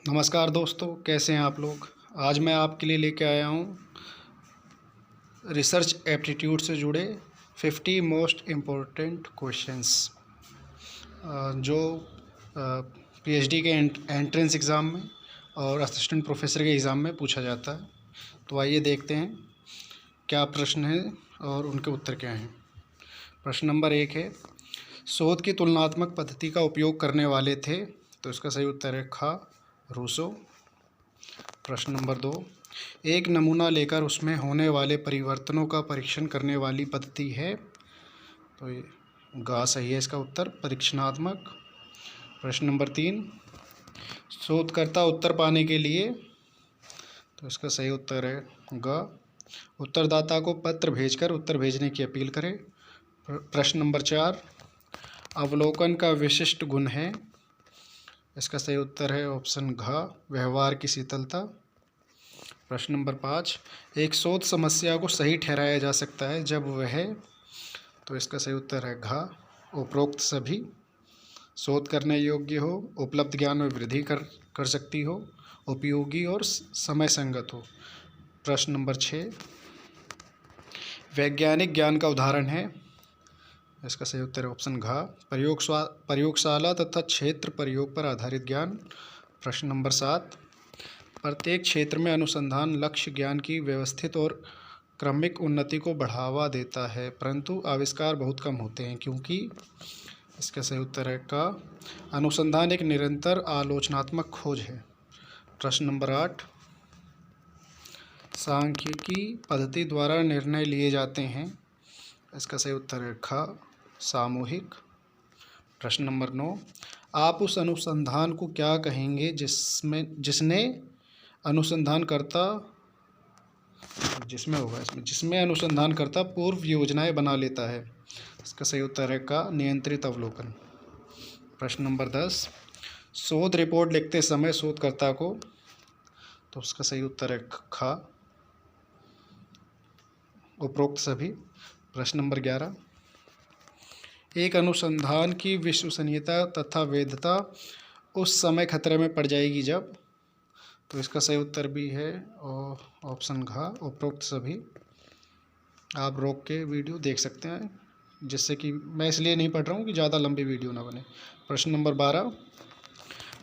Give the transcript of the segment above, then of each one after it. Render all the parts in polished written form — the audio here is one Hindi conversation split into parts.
नमस्कार दोस्तों, कैसे हैं आप लोग। आज मैं आपके लिए लेके आया हूँ रिसर्च एप्टीट्यूड से जुड़े 50 मोस्ट इम्पोर्टेंट क्वेश्चंस जो पीएचडी के एंट्रेंस एग्ज़ाम में और असिस्टेंट प्रोफेसर के एग्ज़ाम में पूछा जाता है। तो आइए देखते हैं क्या प्रश्न है और उनके उत्तर क्या हैं। प्रश्न नंबर 1 है, शोध की तुलनात्मक पद्धति का उपयोग करने वाले थे। तो इसका सही उत्तर है ख, रूसो। प्रश्न नंबर 2, एक नमूना लेकर उसमें होने वाले परिवर्तनों का परीक्षण करने वाली पद्धति है। तो ये गा सही है इसका उत्तर, परीक्षणात्मक। प्रश्न नंबर 3, शोधकर्ता उत्तर पाने के लिए। तो इसका सही उत्तर है ग, उत्तरदाता को पत्र भेजकर उत्तर भेजने की अपील करें। प्रश्न नंबर 4, अवलोकन का विशिष्ट गुण है। इसका सही उत्तर है ऑप्शन घ, व्यवहार की शीतलता। प्रश्न नंबर 5, एक शोध समस्या को सही ठहराया जा सकता है जब वह। तो इसका सही उत्तर है घ, उपरोक्त सभी। शोध करने योग्य हो, उपलब्ध ज्ञान में वृद्धि कर सकती हो, उपयोगी और समय संगत हो। प्रश्न नंबर 6, वैज्ञानिक ज्ञान का उदाहरण है। इसका सही उत्तर है ऑप्शन घ, प्रयोगशाला तथा क्षेत्र प्रयोग पर आधारित ज्ञान। प्रश्न नंबर 7, प्रत्येक क्षेत्र में अनुसंधान लक्ष्य ज्ञान की व्यवस्थित और क्रमिक उन्नति को बढ़ावा देता है, परंतु आविष्कार बहुत कम होते हैं क्योंकि। इसका सही उत्तर है क, अनुसंधान एक निरंतर आलोचनात्मक खोज है। प्रश्न नंबर 8, सांख्यिकी पद्धति द्वारा निर्णय लिए जाते हैं। इसका सही उत्तर है ख, सामूहिक। प्रश्न नंबर 9, आप उस अनुसंधान को क्या कहेंगे जिसमें अनुसंधानकर्ता पूर्व योजनाएं बना लेता है। इसका सही उत्तर है का, नियंत्रित अवलोकन। प्रश्न नंबर 10, शोध रिपोर्ट लिखते समय शोधकर्ता को। तो उसका सही उत्तर है ख, उपरोक्त सभी। प्रश्न नंबर 11, एक अनुसंधान की विश्वसनीयता तथा वैधता उस समय खतरे में पड़ जाएगी जब। तो इसका सही उत्तर भी है ऑप्शन घ, उपरोक्त सभी। आप रोक के वीडियो देख सकते हैं, जिससे कि मैं इसलिए नहीं पढ़ रहा हूँ कि ज़्यादा लंबी वीडियो ना बने। प्रश्न नंबर 12,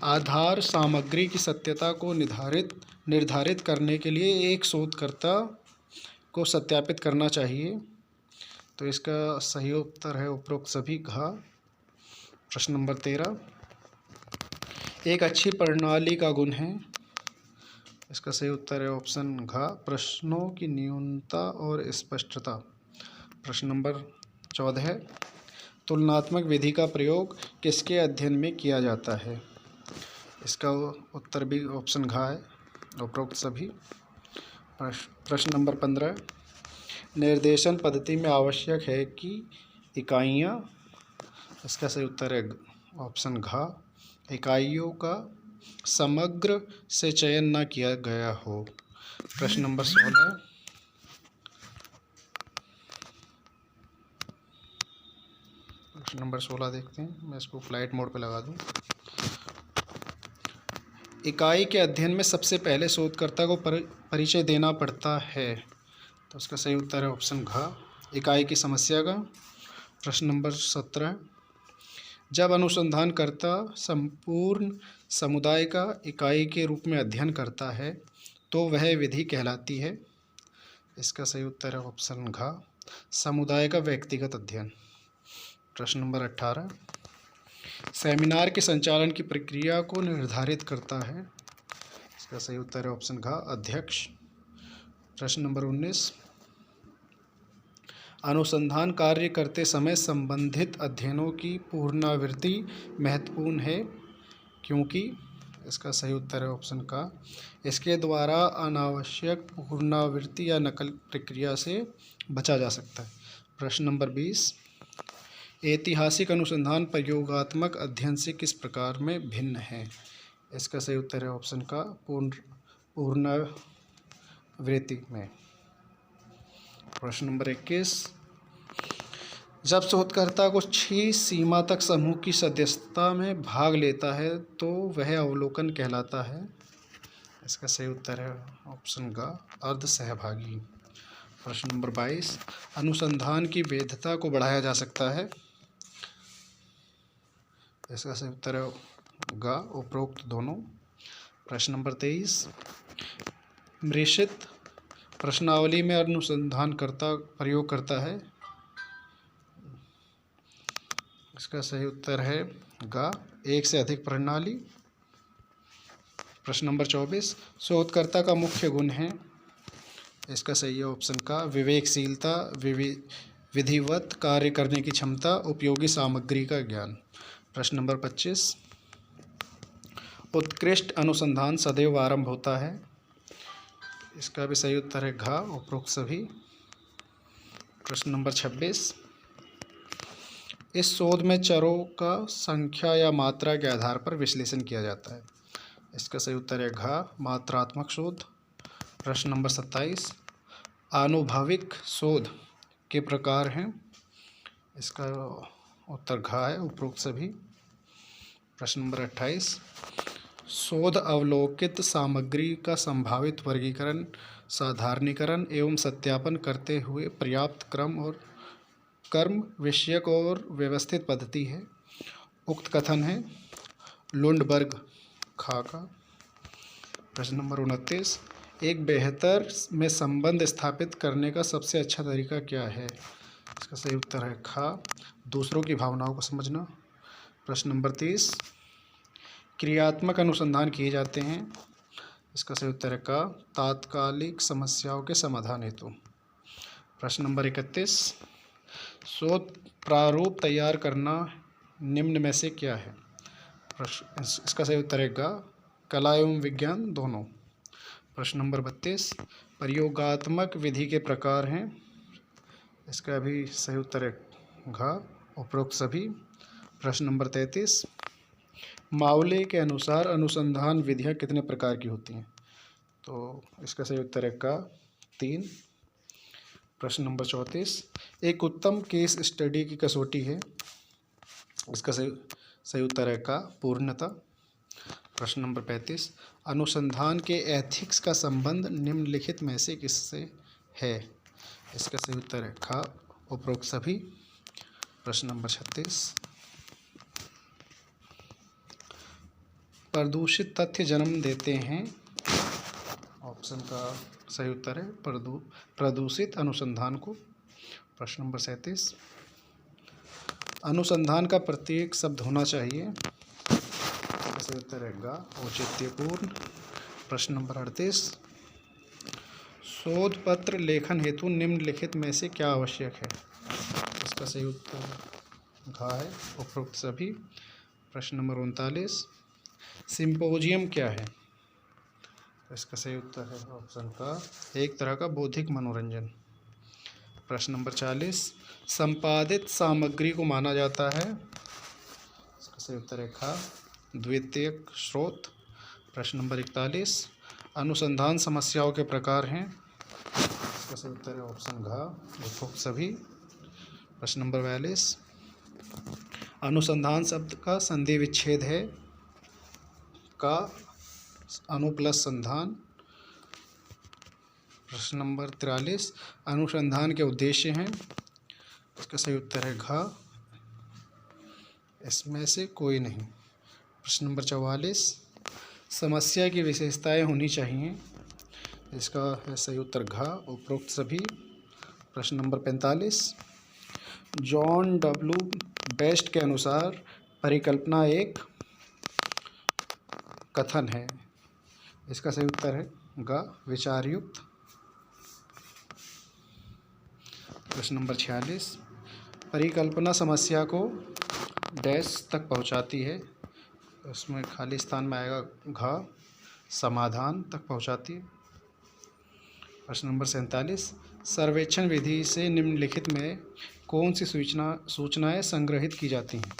आधार सामग्री की सत्यता को निर्धारित करने के लिए एक शोधकर्ता को सत्यापित करना चाहिए। तो इसका सही उत्तर है उपरोक्त सभी घ। प्रश्न नंबर 13, एक अच्छी प्रणाली का गुण है। इसका सही उत्तर है ऑप्शन घ, प्रश्नों की न्यूनता और स्पष्टता। प्रश्न नंबर 14, तुलनात्मक विधि का प्रयोग किसके अध्ययन में किया जाता है। इसका उत्तर भी ऑप्शन घ है, उपरोक्त सभी। प्रश्न नंबर 15, निर्देशन पद्धति में आवश्यक है कि इकाइयाँ। इसका सही उत्तर है ऑप्शन घ, इकाइयों का समग्र से चयन न किया गया हो। प्रश्न नंबर 16, देखते हैं, मैं इसको फ्लाइट मोड पे लगा दूं। इकाई के अध्ययन में सबसे पहले शोधकर्ता को परिचय देना पड़ता है। तो उसका सही उत्तर है ऑप्शन घ, इकाई की समस्या का। प्रश्न नंबर 17, जब अनुसंधानकर्ता संपूर्ण समुदाय का इकाई के रूप में अध्ययन करता है तो वह विधि कहलाती है। इसका सही उत्तर है ऑप्शन घ, समुदाय का व्यक्तिगत अध्ययन। प्रश्न नंबर 18, सेमिनार के संचालन की प्रक्रिया को निर्धारित करता है। इसका सही उत्तर है ऑप्शन घ, अध्यक्ष। प्रश्न नंबर 19, अनुसंधान कार्य करते समय संबंधित अध्ययनों की पुनरावृत्ति महत्वपूर्ण है क्योंकि। इसका सही उत्तर है ऑप्शन का, इसके द्वारा अनावश्यक पुनरावृत्ति या नकल प्रक्रिया से बचा जा सकता है। प्रश्न नंबर 20, ऐतिहासिक अनुसंधान प्रयोगात्मक अध्ययन से किस प्रकार में भिन्न है। इसका सही उत्तर है ऑप्शन का, पुनरावृत्ति में। प्रश्न नंबर 21, जब शोधकर्ता कुछ ही सीमा तक समूह की सदस्यता में भाग लेता है तो वह अवलोकन कहलाता है। इसका सही उत्तर है ऑप्शन ग, अर्ध सहभागी। प्रश्न नंबर 22, अनुसंधान की वैधता को बढ़ाया जा सकता है। इसका सही उत्तर है ग, उपरोक्त दोनों। प्रश्न नंबर 23, मिश्रित प्रश्नावली में अनुसंधानकर्ता प्रयोग करता है। इसका सही उत्तर है ग, एक से अधिक प्रणाली। प्रश्न नंबर 24, शोधकर्ता का मुख्य गुण है। इसका सही है ऑप्शन का, विवेकशीलता, विधिवत कार्य करने की क्षमता, उपयोगी सामग्री का ज्ञान। प्रश्न नंबर 25, उत्कृष्ट अनुसंधान सदैव आरंभ होता है। इसका भी सही उत्तर है घ, उपरोक्त सभी। प्रश्न नंबर 26, इस शोध में चरों का संख्या या मात्रा के आधार पर विश्लेषण किया जाता है। इसका सही उत्तर है घ, मात्रात्मक शोध। प्रश्न नंबर 27, आनुभविक शोध के प्रकार हैं। इसका उत्तर घ है, उपरोक्त सभी। प्रश्न नंबर 28, शोध अवलोकित सामग्री का संभावित वर्गीकरण, साधारणीकरण एवं सत्यापन करते हुए पर्याप्त कर्म विषयक और व्यवस्थित पद्धति है। उक्त कथन है लुंडबर्ग खा का। प्रश्न नंबर 29, एक बेहतर में संबंध स्थापित करने का सबसे अच्छा तरीका क्या है। इसका सही उत्तर है खा, दूसरों की भावनाओं को समझना। प्रश्न नंबर 30, क्रियात्मक अनुसंधान किए जाते हैं। इसका सही उत्तर है का, तात्कालिक समस्याओं के समाधान हेतु। प्रश्न नंबर 31, शोध प्रारूप तैयार करना निम्न में से क्या है। इसका सही उत्तर है ग, कला एवं विज्ञान दोनों। प्रश्न नंबर 32, प्रयोगात्मक विधि के प्रकार हैं। इसका भी सही उत्तर है घ, उपरोक्त सभी। प्रश्न नंबर 33, मावले के अनुसार अनुसंधान विधियां कितने प्रकार की होती हैं। तो इसका सही उत्तर है का, 3। प्रश्न नंबर 34, एक उत्तम केस स्टडी की कसौटी है। इसका सही उत्तर है का, पूर्णता। प्रश्न नंबर 35, अनुसंधान के एथिक्स का संबंध निम्नलिखित में से किससे है। इसका सही उत्तर है ख, उपरोक्त सभी। प्रश्न नंबर 36, प्रदूषित तथ्य जन्म देते हैं। ऑप्शन का सही उत्तर है प्रदूषित अनुसंधान को। प्रश्न नंबर 37, अनुसंधान का प्रत्येक शब्द होना चाहिए। इसका सही उत्तर है ग, औचित्यपूर्ण। प्रश्न नंबर 38, शोध पत्र लेखन हेतु निम्नलिखित में से क्या आवश्यक है। इसका सही उत्तर घ है, उपरोक्त सभी। प्रश्न नंबर 39, सिंपोजियम क्या है। इसका सही उत्तर है ऑप्शन का, एक तरह का बौद्धिक मनोरंजन। प्रश्न नंबर 40, संपादित सामग्री को माना जाता है। इसका सही उत्तर है ख, द्वितीयक स्रोत। प्रश्न नंबर 41, अनुसंधान समस्याओं के प्रकार हैं। इसका सही उत्तर है ऑप्शन घ, उपरोक्त सभी। प्रश्न नंबर 42, अनुसंधान शब्द का संधि विच्छेद है। का, अनु प्लस संधान। प्रश्न नंबर 43, अनुसंधान के उद्देश्य हैं। इसका सही उत्तर है घ, इसमें से कोई नहीं। प्रश्न नंबर 44, समस्या की विशेषताएं होनी चाहिए। इसका है सही उत्तर घ, उपरोक्त सभी। प्रश्न नंबर 45, जॉन डब्ल्यू बेस्ट के अनुसार परिकल्पना एक कथन है। इसका सही उत्तर है ग, विचारयुक्त। प्रश्न नंबर 46, परिकल्पना समस्या को डैश तक पहुंचाती है। उसमें खाली स्थान में आएगा घ, समाधान तक पहुंचाती है। प्रश्न नंबर 47, सर्वेक्षण विधि से निम्नलिखित में कौन सी सूचनाएं संग्रहित की जाती हैं।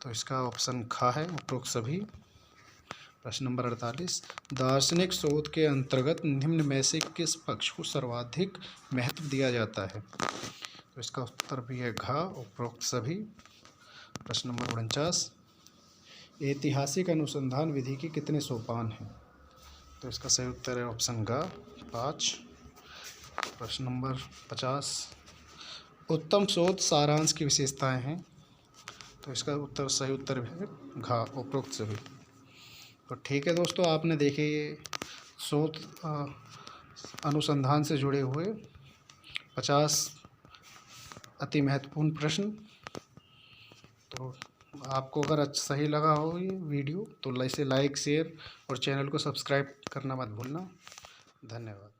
तो इसका ऑप्शन ख है, उपरोक्त सभी। प्रश्न नंबर 48, दार्शनिक शोध के अंतर्गत निम्न में से किस पक्ष को सर्वाधिक महत्व दिया जाता है। तो इसका उत्तर भी है घ, उपरोक्त सभी। प्रश्न नंबर 49, ऐतिहासिक अनुसंधान विधि के कितने सोपान हैं? तो इसका सही उत्तर है ऑप्शन ग, 5। प्रश्न नंबर 50, उत्तम शोध सारांश की विशेषताएं हैं। तो इसका उत्तर सही उत्तर है घ, उपरोक्त सभी। तो ठीक है दोस्तों, आपने देखे ये शोध अनुसंधान से जुड़े हुए 50 अति महत्वपूर्ण प्रश्न। तो आपको अगर सही लगा हो ये वीडियो तो इसे लाइक, शेयर और चैनल को सब्सक्राइब करना मत भूलना। धन्यवाद।